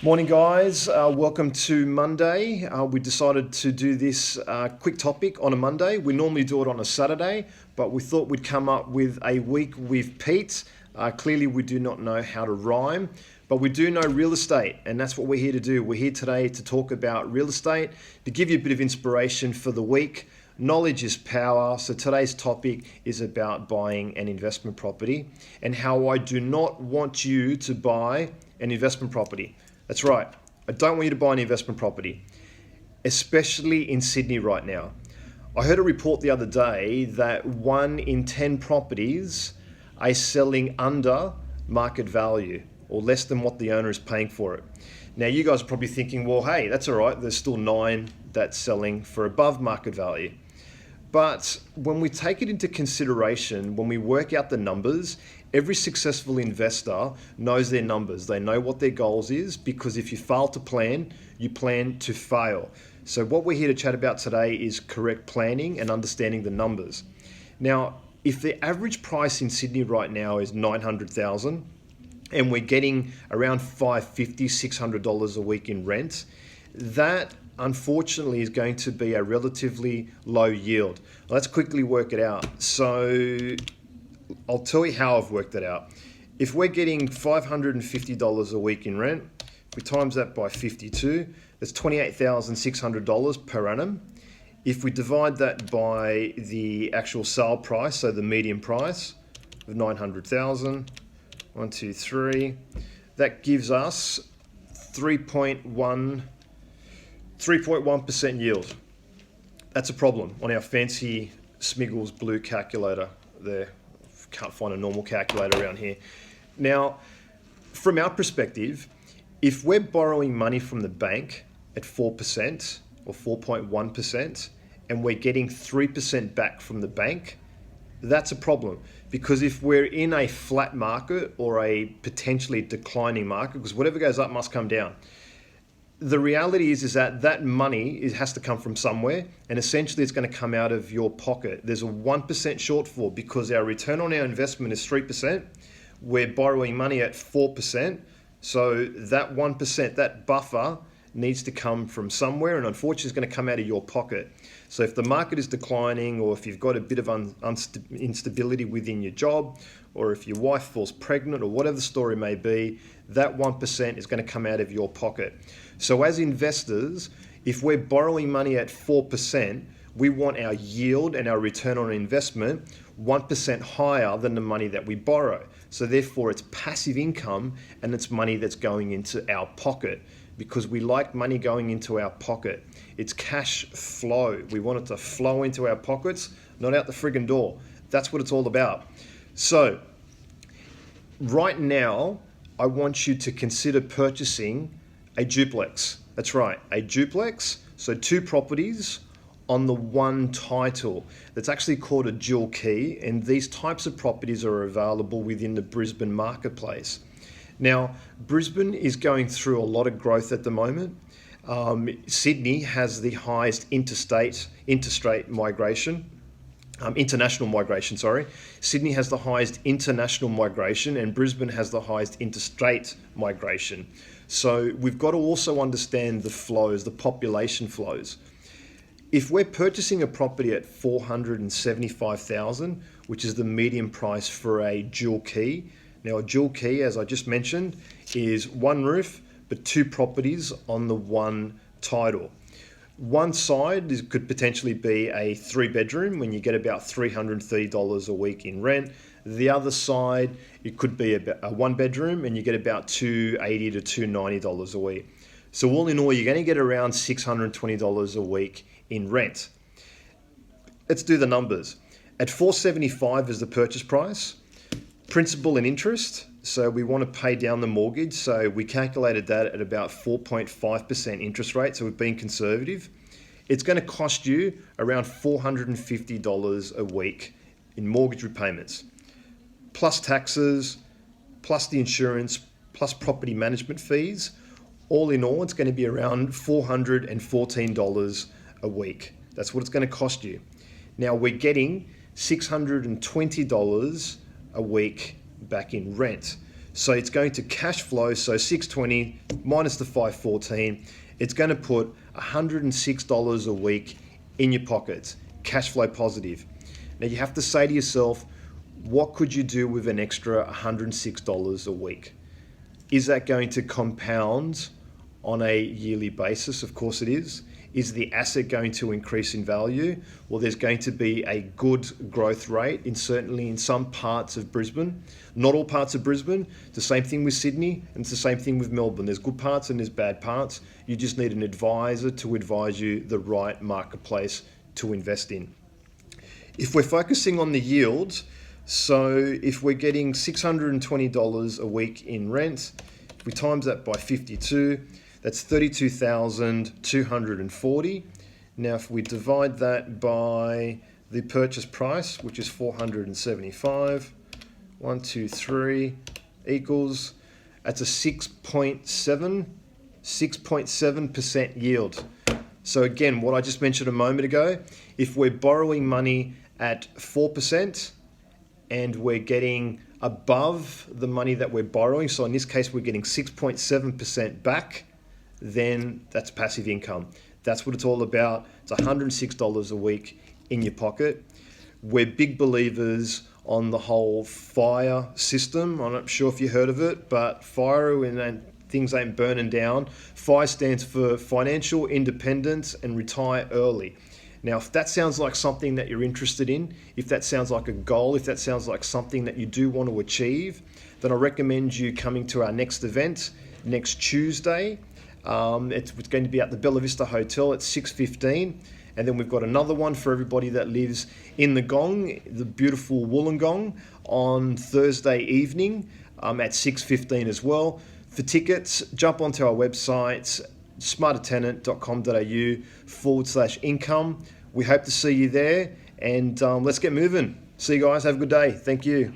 Morning, guys. Welcome to Monday. We decided to do this quick topic on a Monday. We normally do it on a Saturday, but we thought we'd come up with a week with Pete. Clearly, we do not know how to rhyme, but we do know real estate, and that's what we're here to do. We're here today to talk about real estate, to give you a bit of inspiration for the week. Knowledge is power. So today's topic is about buying an investment property and how I do not want you to buy an investment property. That's right. I don't want you to buy an investment property, especially in Sydney right now. I heard a report the other day that 1 in 10 properties are selling under market value or less than what the owner is paying for it. Now, you guys are probably thinking, well, hey, that's all right. There's still 9 that's selling for above market value. But when we take it into consideration, when we work out the numbers, every successful investor knows their numbers. They know what their goals is, because if you fail to plan, you plan to fail. So what we're here to chat about today is correct planning and understanding the numbers. Now, if the average price in Sydney right now is $900,000 and we're getting around $550, $600 a week in rent, that unfortunately is going to be a relatively low yield. Let's quickly work it out. So I'll tell you how I've worked it out. If we're getting $550 a week in rent, we times that by 52, that's $28,600 per annum. If we divide that by the actual sale price, so the median price of 900,000, 1, 2, 3, that gives us 3.1% yield. That's a problem on our fancy Smiggles blue calculator there. Can't find a normal calculator around here. Now, from our perspective, if we're borrowing money from the bank at 4% or 4.1% and we're getting 3% back from the bank, that's a problem. Because if we're in a flat market or a potentially declining market, because whatever goes up must come down, the reality is that money has to come from somewhere, and essentially it's going to come out of your pocket. There's a 1% shortfall because our return on our investment is 3%. We're borrowing money at 4%. So that 1%, that buffer, needs to come from somewhere, and unfortunately it's going to come out of your pocket. So if the market is declining, or if you've got a bit of instability within your job, or if your wife falls pregnant, or whatever the story may be, that 1% is going to come out of your pocket. So as investors, if we're borrowing money at 4%, we want our yield and our return on investment 1% higher than the money that we borrow. So therefore it's passive income, and it's money that's going into our pocket, because we like money going into our pocket. It's cash flow. We want it to flow into our pockets, not out the friggin' door. That's what it's all about. So right now, I want you to consider purchasing a duplex. That's right, a duplex. So 2 properties on the one title. That's actually called a dual key, and these types of properties are available within the Brisbane marketplace. Now, Brisbane is going through a lot of growth at the moment. Sydney has the highest international migration, sorry. Sydney has the highest international migration, and Brisbane has the highest interstate migration. So we've got to also understand the flows, the population flows. If we're purchasing a property at $475,000, which is the median price for a dual key. Now, a dual key, as I just mentioned, is 1 roof, but 2 properties on the one title. One side could potentially be a 3-bedroom when you get about $330 a week in rent. The other side, it could be a 1-bedroom and you get about $280 to $290 a week. So all in all, you're going to get around $620 a week in rent. Let's do the numbers. At $475 is the purchase price, principal and interest. So we want to pay down the mortgage. So we calculated that at about 4.5% interest rate. So we've been conservative. It's going to cost you around $450 a week in mortgage repayments, plus taxes, plus the insurance, plus property management fees. All in all, it's going to be around $414 a week. That's what it's going to cost you. Now we're getting $620 a week back in rent. So it's going to cash flow, so 620 minus the 514, it's going to put $106 a week in your pockets, cash flow positive. Now you have to say to yourself, what could you do with an extra $106 a week? Is that going to compound on a yearly basis? Of course it is. Is the asset going to increase in value? Well, there's going to be a good growth rate certainly in some parts of Brisbane. Not all parts of Brisbane. It's the same thing with Sydney, and it's the same thing with Melbourne. There's good parts and there's bad parts. You just need an advisor to advise you the right marketplace to invest in. If we're focusing on the yield, so if we're getting $620 a week in rent, if we times that by 52, that's $32,240. Now, if we divide that by the purchase price, which is $475, 1, 2, 3 equals, that's a 6.7% yield. So again, what I just mentioned a moment ago, if we're borrowing money at 4% and we're getting above the money that we're borrowing, so in this case we're getting 6.7% back, then that's passive income. That's what it's all about. It's $106 a week in your pocket. We're big believers on the whole FIRE system. I'm not sure if you heard of it, but FIRE, and things ain't burning down. FIRE stands for Financial Independence and Retire Early. Now, if that sounds like something that you're interested in, if that sounds like a goal, if that sounds like something that you do want to achieve, then I recommend you coming to our next event next Tuesday. It's going to be at the Bella Vista Hotel at 6:15, and then we've got another one for everybody that lives in the Gong, the beautiful Wollongong, on Thursday evening at 6:15 as well. For tickets, jump onto our website, smartertenant.com.au/income. We hope to see you there, and let's get moving. See you guys. Have a good day. Thank you.